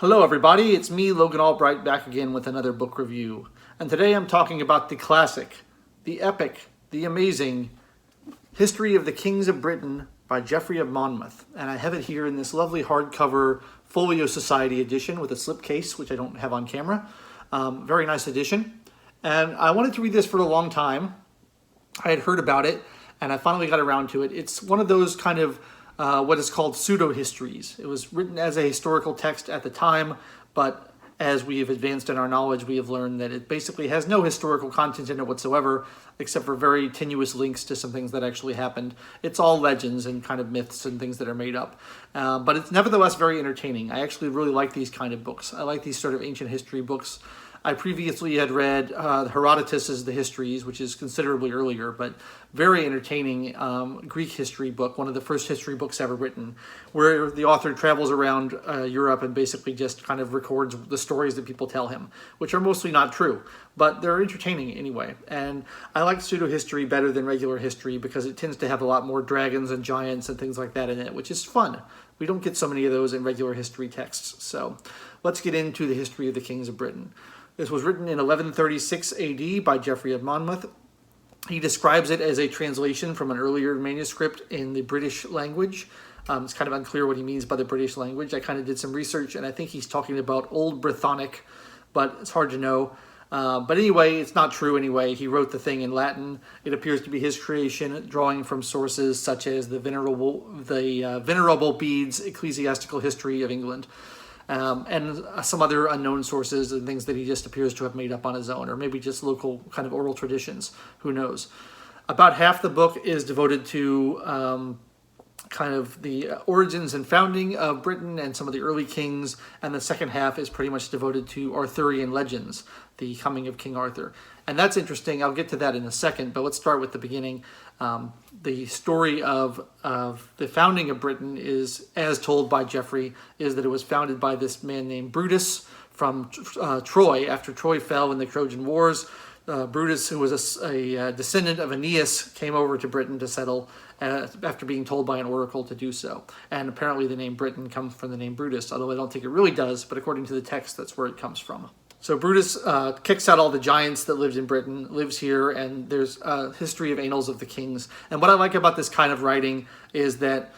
Hello everybody, it's me, Logan Albright, back again with another book review. And today I'm talking about the classic, the epic, the amazing History of the Kings of Britain by Geoffrey of Monmouth. And I have it here in this lovely hardcover Folio Society edition with a slipcase, which I don't have on camera. Very nice edition. And I wanted to read this for a long time. I had heard about it, and I finally got around to it. It's one of those kind of what is called pseudo-histories. It was written as a historical text at the time, but as we have advanced in our knowledge, we have learned that it basically has no historical content in it whatsoever, except for very tenuous links to some things that actually happened. It's all legends and kind of myths and things that are made up. But it's nevertheless very entertaining. I actually really like these kind of books. I like these sort of ancient history books. I previously had read Herodotus's The Histories, which is considerably earlier, but very entertaining Greek history book, one of the first history books ever written, where the author travels around Europe and basically just kind of records the stories that people tell him, which are mostly not true, but they're entertaining anyway. And I like pseudo-history better than regular history because it tends to have a lot more dragons and giants and things like that in it, which is fun. We don't get so many of those in regular history texts. So let's get into the history of the Kings of Britain. This was written in 1136 AD by Geoffrey of Monmouth. He describes it as a translation from an earlier manuscript in the British language. It's kind of unclear what he means by the British language. I kind of did some research, and I think he's talking about Old Brythonic, but it's hard to know. But anyway, it's not true anyway. He wrote the thing in Latin. It appears to be his creation, drawing from sources such as the Venerable Bede's Ecclesiastical History of England. And some other unknown sources and things that he just appears to have made up on his own, or maybe just local kind of oral traditions. Who knows? About half the book is devoted to kind of the origins and founding of Britain and some of the early kings, and the second half is pretty much devoted to Arthurian legends, the coming of King Arthur. And that's interesting. I'll get to that in a second, but let's start with the beginning. The story of the founding of Britain is, as told by Geoffrey, is that it was founded by this man named Brutus from Troy. After Troy fell in the Trojan Wars, Brutus, who was a descendant of Aeneas, came over to Britain to settle after being told by an oracle to do so. And apparently the name Britain comes from the name Brutus, although I don't think it really does, but according to the text, that's where it comes from. So Brutus kicks out all the giants that lived in Britain, lives here, and there's a history of annals of the kings. And what I like about this kind of writing is that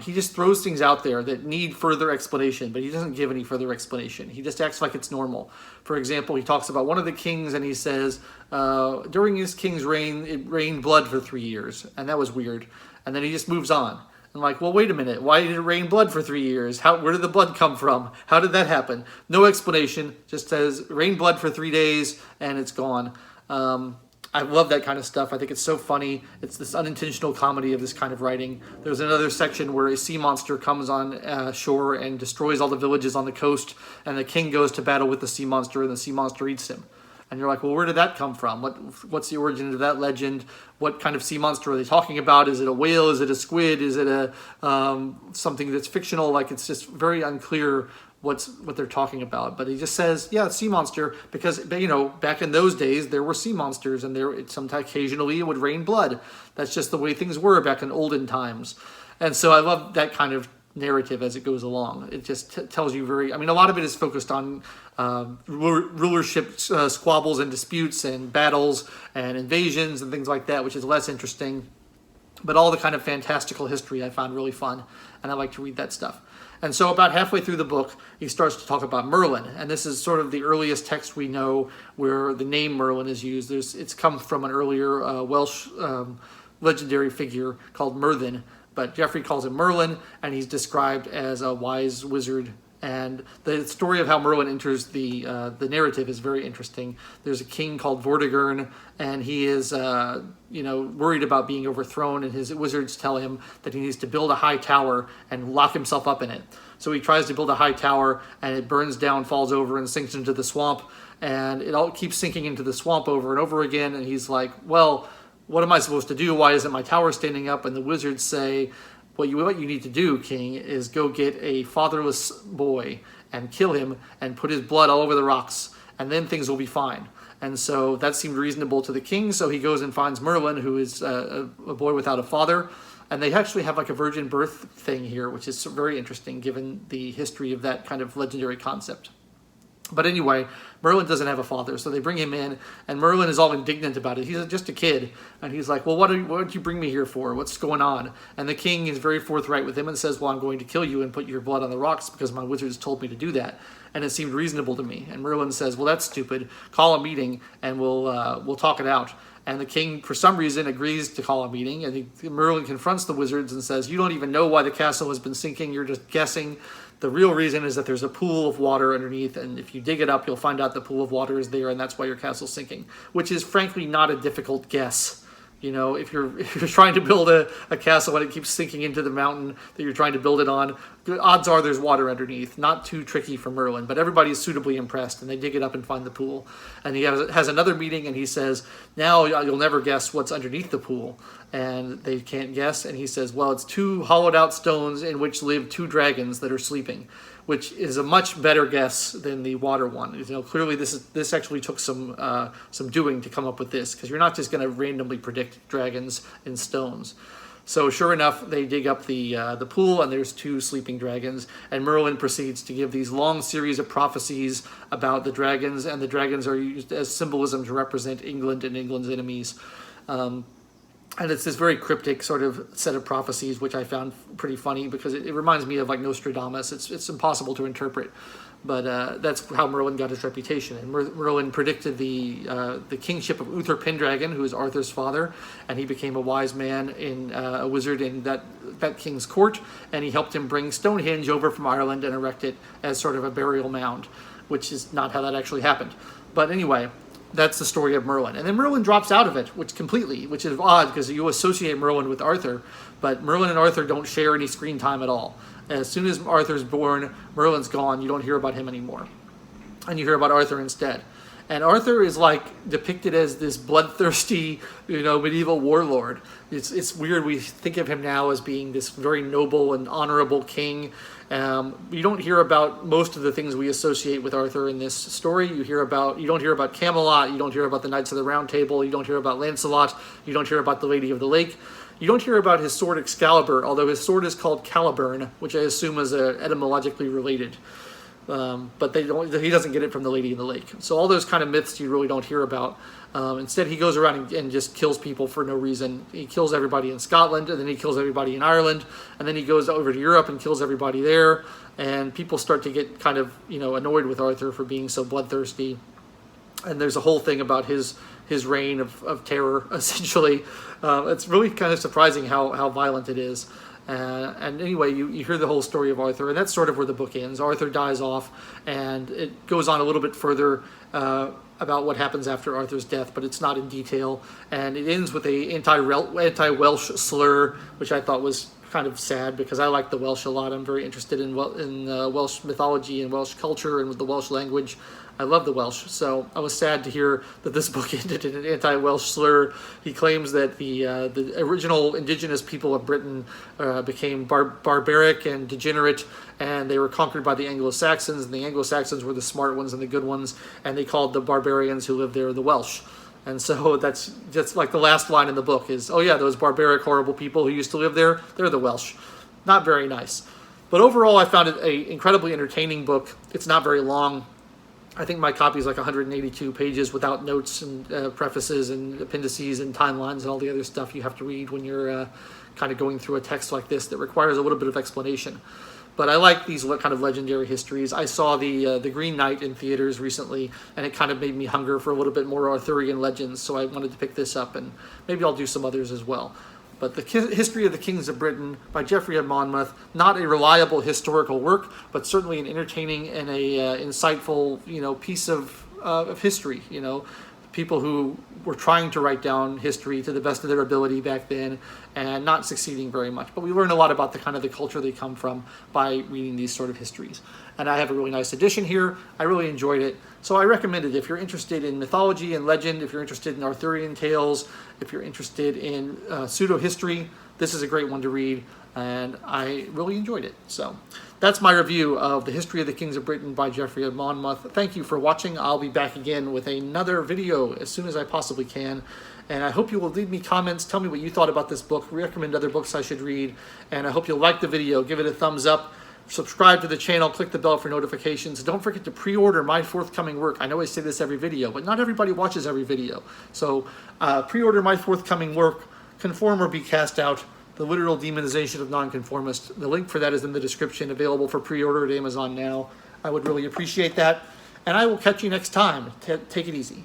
he just throws things out there that need further explanation, but he doesn't give any further explanation. He just acts like it's normal. For example, he talks about one of the kings and he says, during his king's reign, it rained blood for 3 years. And that was weird. And then he just moves on. I'm like, well, wait a minute. Why did it rain blood for 3 years? Where did the blood come from? How did that happen? No explanation. Just says rain blood for 3 days and it's gone. I love that kind of stuff. I think it's so funny. It's this unintentional comedy of this kind of writing. There's another section where a sea monster comes on shore and destroys all the villages on the coast, and the king goes to battle with the sea monster, and the sea monster eats him. And you're like, well, where did that come from? What's the origin of that legend? What kind of sea monster are they talking about? Is it a whale? Is it a squid? Is it a something that's fictional? Like, it's just very unclear what they're talking about. But he just says, yeah, sea monster, because, you know, back in those days, there were sea monsters, and sometimes occasionally it would rain blood. That's just the way things were back in olden times. And so I love that kind of narrative as it goes along. It just tells you a lot of it is focused on rulership squabbles and disputes and battles and invasions and things like that, which is less interesting. But all the kind of fantastical history I found really fun, and I like to read that stuff. And so about halfway through the book, he starts to talk about Merlin. And this is sort of the earliest text we know where the name Merlin is used. It's come from an earlier Welsh legendary figure called Merlin. But Geoffrey calls him Merlin, and he's described as a wise wizard. And the story of how Merlin enters the narrative is very interesting. There's a king called Vortigern, and he is worried about being overthrown, and his wizards tell him that he needs to build a high tower and lock himself up in it. So he tries to build a high tower, and it burns down, falls over, and sinks into the swamp. And it all keeps sinking into the swamp over and over again. And he's like, well, what am I supposed to do? Why isn't my tower standing up? And the wizards say, what you need to do, king, is go get a fatherless boy and kill him and put his blood all over the rocks, and then things will be fine. And so that seemed reasonable to the king, so he goes and finds Merlin, who is a boy without a father, And they actually have like a virgin birth thing here, which is very interesting given the history of that kind of legendary concept. But anyway, Merlin doesn't have a father, so they bring him in, and Merlin is all indignant about it. He's just a kid, and he's like, well, what did you bring me here for? What's going on? And the king is very forthright with him and says, well, I'm going to kill you and put your blood on the rocks because my wizards told me to do that, and it seemed reasonable to me. And Merlin says, well, that's stupid. Call a meeting, and we'll talk it out. And the king, for some reason, agrees to call a meeting, and Merlin confronts the wizards and says, you don't even know why the castle has been sinking, you're just guessing. The real reason is that there's a pool of water underneath, and if you dig it up, you'll find out the pool of water is there, and that's why your castle's sinking, which is frankly not a difficult guess. You know, if you're trying to build a castle and it keeps sinking into the mountain that you're trying to build it on, the odds are there's water underneath. Not too tricky for Merlin, but everybody is suitably impressed, and they dig it up and find the pool. And he has another meeting, and he says, now you'll never guess what's underneath the pool. And they can't guess, and he says, well, it's 2 hollowed out stones in which live 2 dragons that are sleeping, which is a much better guess than the water one. You know, clearly this actually took some doing to come up with this, because you're not just going to randomly predict dragons in stones. So sure enough, they dig up the pool, and there's 2 sleeping dragons, and Merlin proceeds to give these long series of prophecies about the dragons, and the dragons are used as symbolism to represent England and England's enemies. And it's this very cryptic sort of set of prophecies, which I found pretty funny because it reminds me of like Nostradamus. It's impossible to interpret, but that's how Merlin got his reputation. And Merlin predicted the kingship of Uther Pendragon, who is Arthur's father, and he became a wise man in a wizard in that king's court, and he helped him bring Stonehenge over from Ireland and erect it as sort of a burial mound, which is not how that actually happened. But anyway, that's the story of Merlin. And then Merlin drops out of it, which is odd because you associate Merlin with Arthur, but Merlin and Arthur don't share any screen time at all. As soon as Arthur's born, Merlin's gone. You don't hear about him anymore. And you hear about Arthur instead. And Arthur is like depicted as this bloodthirsty, medieval warlord. It's weird. We think of him now as being this very noble and honorable king. You don't hear about most of the things we associate with Arthur in this story. You don't hear about Camelot. You don't hear about the Knights of the Round Table. You don't hear about Lancelot. You don't hear about the Lady of the Lake. You don't hear about his sword Excalibur, although his sword is called Caliburn, which I assume is etymologically related. But he doesn't get it from the Lady in the Lake. So all those kind of myths you really don't hear about. Instead, he goes around and just kills people for no reason. He kills everybody in Scotland, and then he kills everybody in Ireland, and then he goes over to Europe and kills everybody there. And people start to get kind of annoyed with Arthur for being so bloodthirsty. And there's a whole thing about his reign of terror, essentially. It's really kind of surprising how violent it is. And anyway, you hear the whole story of Arthur, and that's sort of where the book ends. Arthur dies off, and it goes on a little bit further about what happens after Arthur's death, but it's not in detail. And it ends with a anti-Welsh slur, which I thought was kind of sad because I like the Welsh a lot. I'm very interested in Welsh mythology and Welsh culture and with the Welsh language. I love the Welsh, so I was sad to hear that this book ended in an anti-Welsh slur. He claims that the original indigenous people of Britain became barbaric and degenerate, and they were conquered by the Anglo-Saxons, and the Anglo-Saxons were the smart ones and the good ones, and they called the barbarians who lived there the Welsh. And so that's like the last line in the book is, oh yeah, those barbaric, horrible people who used to live there, they're the Welsh. Not very nice. But overall, I found it an incredibly entertaining book. It's not very long. I think my copy is like 182 pages without notes and prefaces and appendices and timelines and all the other stuff you have to read when you're kind of going through a text like this that requires a little bit of explanation. But I like these kind of legendary histories. I saw the Green Knight in theaters recently, and it kind of made me hunger for a little bit more Arthurian legends, so I wanted to pick this up, and maybe I'll do some others as well. But the History of the Kings of Britain by Geoffrey of Monmouth, not a reliable historical work, but certainly an entertaining and a insightful, piece of history. People who were trying to write down history to the best of their ability back then and not succeeding very much. But we learn a lot about the culture they come from by reading these sort of histories. And I have a really nice edition here. I really enjoyed it. So I recommend it if you're interested in mythology and legend, if you're interested in Arthurian tales, if you're interested in pseudo-history, this is a great one to read. And I really enjoyed it. So that's my review of The History of the Kings of Britain by Geoffrey of Monmouth. Thank you for watching. I'll be back again with another video as soon as I possibly can. And I hope you will leave me comments, tell me what you thought about this book, recommend other books I should read, and I hope you'll like the video, give it a thumbs up, subscribe to the channel, click the bell for notifications. Don't forget to pre-order my forthcoming work. I know I say this every video, but not everybody watches every video. So pre-order my forthcoming work, Conform or Be Cast Out, The Literal Demonization of Nonconformists. The link for that is in the description, available for pre-order at Amazon now. I would really appreciate that. And I will catch you next time. Take it easy.